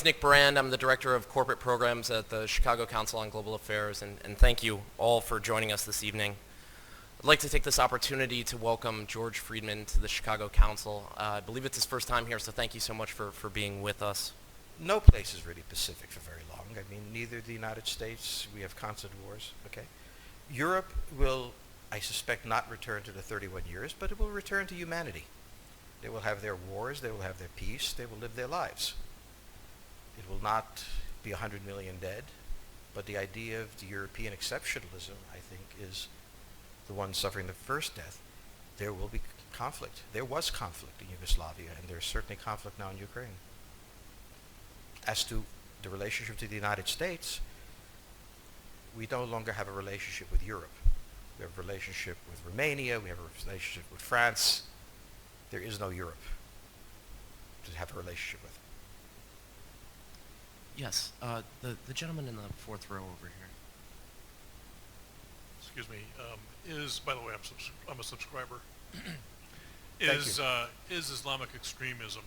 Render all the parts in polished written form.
Nick Brand. I'm the Director of Corporate Programs at the Chicago Council on Global Affairs, and thank you all for joining us this evening. I'd like to take this opportunity to welcome George Friedman to the Chicago Council. I believe it's his first time here, so thank you so much for being with us. No place is really Pacific for very long. I mean, neither the United States, we have constant wars, okay? Europe will, I suspect, not return to the 31 years, but it will return to humanity. They will have their wars, they will have their peace, they will live their lives. It will not be 100 million dead, but the idea of the European exceptionalism, I think, is the one suffering the first death. There will be conflict. There was conflict in Yugoslavia, and there's certainly conflict now in Ukraine. As to the relationship to the United States, we no longer have a relationship with Europe. We have a relationship with Romania, we have a relationship with France. There is no Europe to have a relationship with. Yes, the gentleman in the fourth row over here. Excuse me. By the way, I'm a subscriber. Thank Is Islamic extremism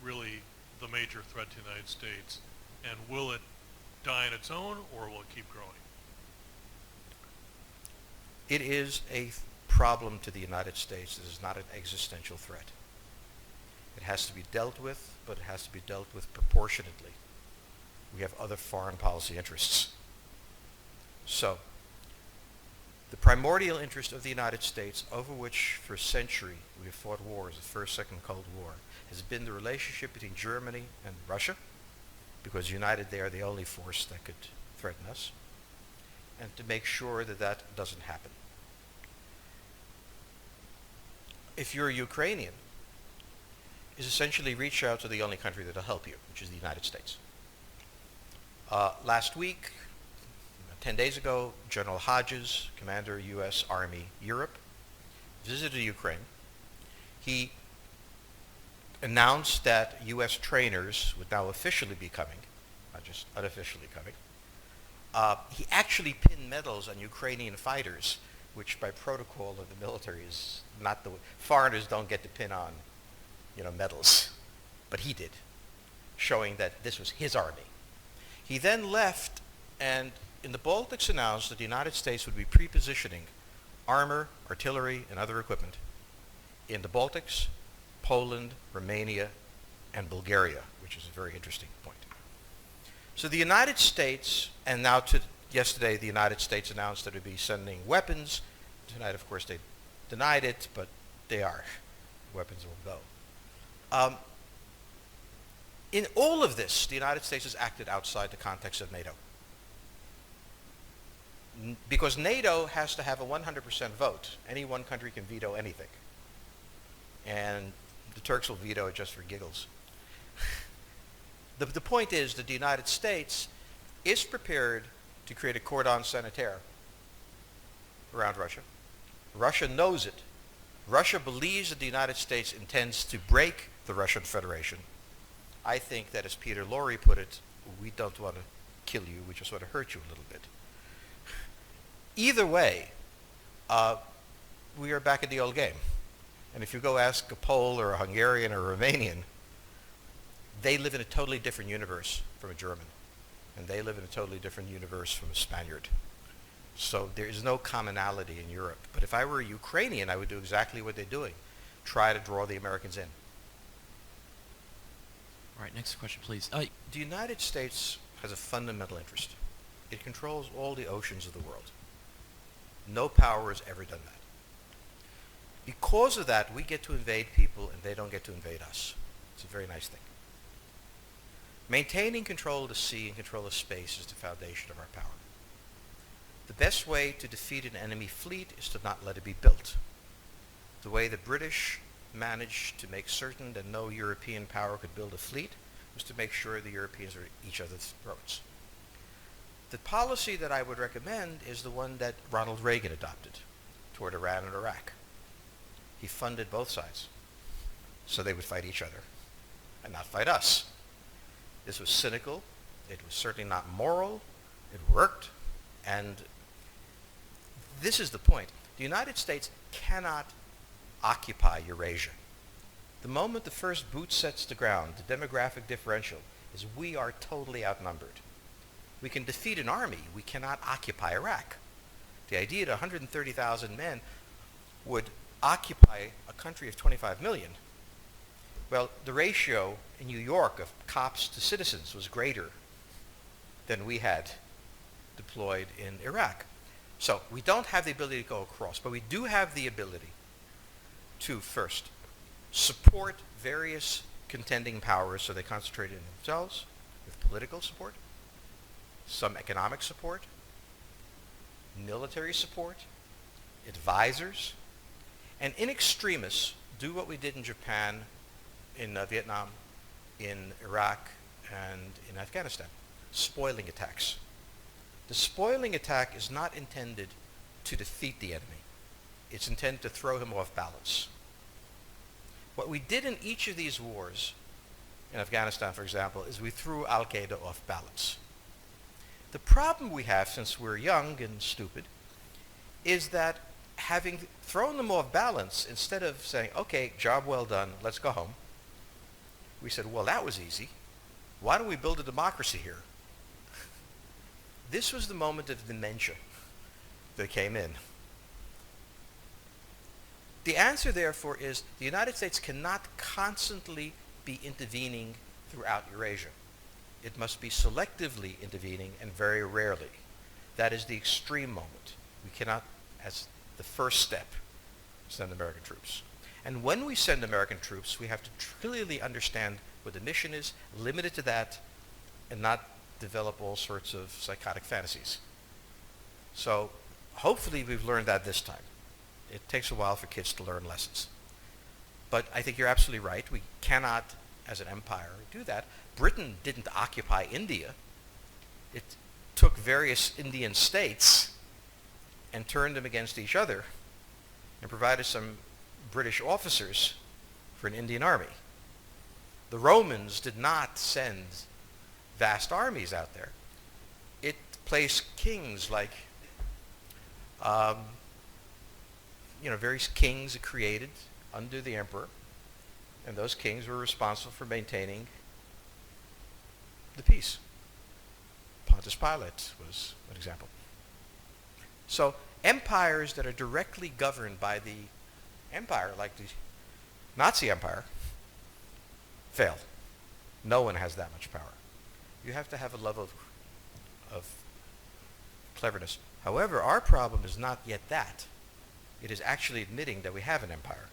really the major threat to the United States, and will it die on its own, or will it keep growing? It is a problem to the United States. It is not an existential threat. It has to be dealt with, but it has to be dealt with proportionately. We have other foreign policy interests. So, the primordial interest of the United States, over which for a century we have fought wars, the First, Second Cold War, has been the relationship between Germany and Russia, because united they are the only force that could threaten us, and to make sure that that doesn't happen. If you're a Ukrainian, is essentially reach out to the only country that will help you, which is the United States. Last week, 10 days ago, General Hodges, Commander U.S. Army Europe, visited Ukraine. He announced that U.S. trainers would now officially be coming, not just unofficially coming. He actually pinned medals on Ukrainian fighters, which by protocol of the military is not the way. Foreigners don't get to pin on, medals, but he did, showing that this was his army. He then left, and in the Baltics announced that the United States would be pre-positioning armor, artillery, and other equipment in the Baltics, Poland, Romania, and Bulgaria, which is a very interesting point. So the United States, and now yesterday the United States announced that it would be sending weapons. Tonight, of course, they denied it, but they are. Weapons will go. In all of this, the United States has acted outside the context of NATO. Because NATO has to have a 100% vote. Any one country can veto anything. And the Turks will veto it just for giggles. The point is that the United States is prepared to create a cordon sanitaire around Russia. Russia knows it. Russia believes that the United States intends to break the Russian Federation. I think that, as Peter Lorre put it, we don't want to kill you, we just want to hurt you a little bit. Either way, we are back at the old game. And if you go ask a Pole or a Hungarian or a Romanian, they live in a totally different universe from a German. And they live in a totally different universe from a Spaniard. So there is no commonality in Europe. But if I were a Ukrainian, I would do exactly what they're doing. Try to draw the Americans in. All right, next question, please. The United States has a fundamental interest. It controls all the oceans of the world. No power has ever done that. Because of that, we get to invade people and they don't get to invade us. It's a very nice thing. Maintaining control of the sea and control of space is the foundation of our power. The best way to defeat an enemy fleet is to not let it be built. The way the British managed to make certain that no European power could build a fleet was to make sure the Europeans were at each other's throats. The policy that I would recommend is the one that Ronald Reagan adopted toward Iran and Iraq. He funded both sides so they would fight each other and not fight us. This was cynical. It was certainly not moral. It worked. And this is the point. The United States cannot occupy Eurasia. The moment the first boot sets the ground, the demographic differential is we are totally outnumbered. We can defeat an army. We cannot occupy Iraq. The idea that 130,000 men would occupy a country of 25 million, well, the ratio in New York of cops to citizens was greater than we had deployed in Iraq. So we don't have the ability to go across, but we do have the ability to first support various contending powers so they concentrate in themselves with political support, some economic support, military support, advisors, and in extremis do what we did in Japan, in Vietnam, in Iraq, and in Afghanistan, spoiling attacks. The spoiling attack is not intended to defeat the enemy. It's intended to throw him off balance. What we did in each of these wars, in Afghanistan, for example, is we threw Al-Qaeda off balance. The problem we have, since we're young and stupid, is that having thrown them off balance, instead of saying, okay, job well done, let's go home, we said, well, that was easy. Why don't we build a democracy here? This was the moment of dementia that came in. The answer, therefore, is the United States cannot constantly be intervening throughout Eurasia. It must be selectively intervening and very rarely. That is the extreme moment. We cannot, as the first step, send American troops. And when we send American troops, we have to clearly understand what the mission is, limit it to that, and not develop all sorts of psychotic fantasies. So hopefully we've learned that this time. It takes a while for kids to learn lessons. But I think you're absolutely right. We cannot, as an empire, do that. Britain didn't occupy India. It took various Indian states and turned them against each other and provided some British officers for an Indian army. The Romans did not send vast armies out there. It placed kings like, various kings it created under the emperor, and those kings were responsible for maintaining the peace. Pontius Pilate was an example. So empires that are directly governed by the empire, like the Nazi Empire, fail. No one has that much power. You have to have a level of cleverness. However, our problem is not yet that. It is actually admitting that we have an empire.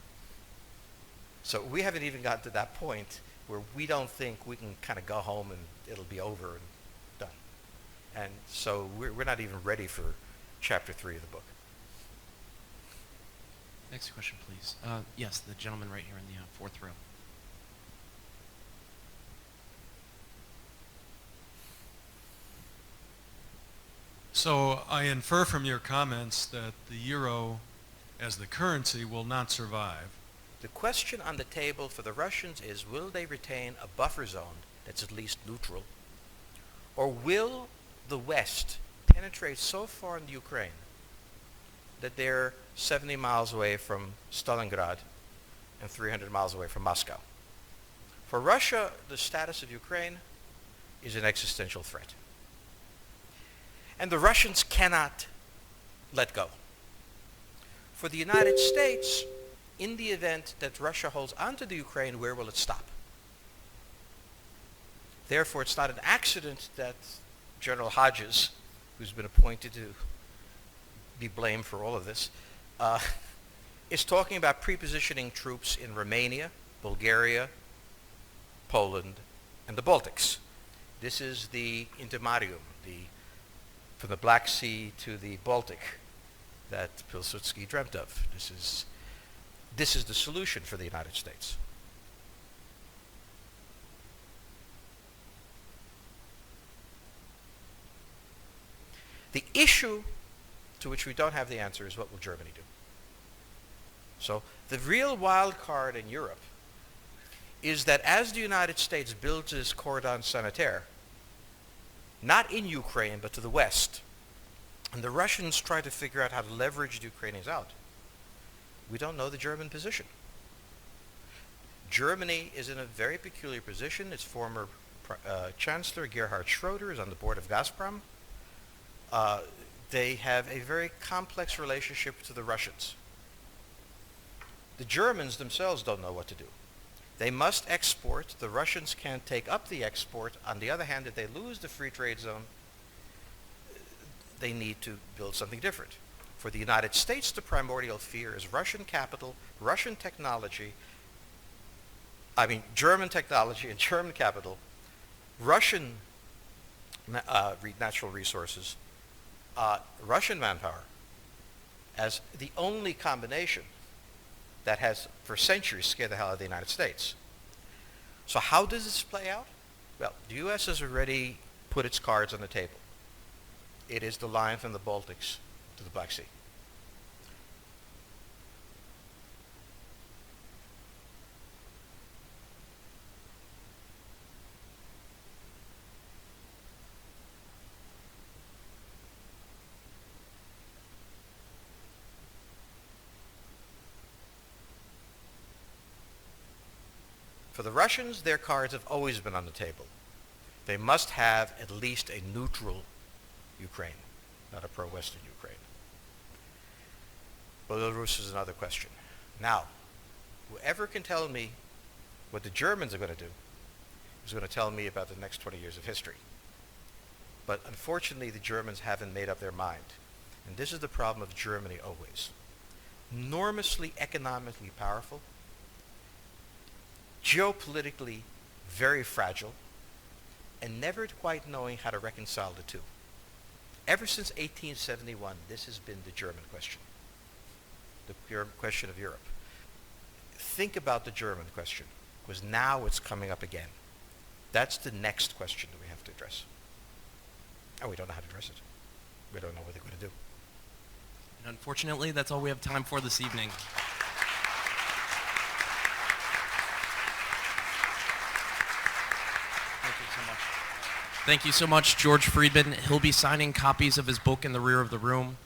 So we haven't even gotten to that point where we don't think we can kind of go home and it'll be over and done. And so we're not even ready for chapter 3 of the book. Next question, please. Yes, the gentleman right here in the fourth row. So I infer from your comments that the euro as the currency will not survive. The question on the table for the Russians is, will they retain a buffer zone that's at least neutral? Or will the West penetrate so far into Ukraine that they're 70 miles away from Stalingrad and 300 miles away from Moscow? For Russia, the status of Ukraine is an existential threat. And the Russians cannot let go. For the United States, in the event that Russia holds onto the Ukraine, where will it stop? Therefore, it's not an accident that General Hodges, who's been appointed to be blamed for all of this, is talking about prepositioning troops in Romania, Bulgaria, Poland, and the Baltics. This is the intermarium, from the Black Sea to the Baltic, that Pilsudski dreamt of. This is the solution for the United States. The issue to which we don't have the answer is, what will Germany do? So the real wild card in Europe is that as the United States builds this cordon sanitaire, not in Ukraine, but to the west, and the Russians try to figure out how to leverage the Ukrainians out, we don't know the German position. Germany is in a very peculiar position. Its former Chancellor Gerhard Schroeder is on the board of Gazprom. They have a very complex relationship to the Russians. The Germans themselves don't know what to do. They must export. The Russians can't take up the export. On the other hand, if they lose the free trade zone, they need to build something different. For the United States, the primordial fear is Russian capital, Russian technology, German technology and German capital, Russian natural resources, Russian manpower, as the only combination that has for centuries scared the hell out of the United States. So how does this play out? Well, the U.S. has already put its cards on the table. It is the line from the Baltics to the Black Sea. For the Russians, their cards have always been on the table. They must have at least a neutral Ukraine, not a pro-Western Ukraine. Belarus is another question. Now, whoever can tell me what the Germans are going to do is going to tell me about the next 20 years of history. But unfortunately, the Germans haven't made up their mind. And this is the problem of Germany always. Enormously economically powerful, geopolitically very fragile, and never quite knowing how to reconcile the two. Ever since 1871, this has been the German question, the question of Europe. Think about the German question, because now it's coming up again. That's the next question that we have to address. And we don't know how to address it. We don't know what they're going to do. And unfortunately, that's all we have time for this evening. Thank you so much, George Friedman. He'll be signing copies of his book in the rear of the room.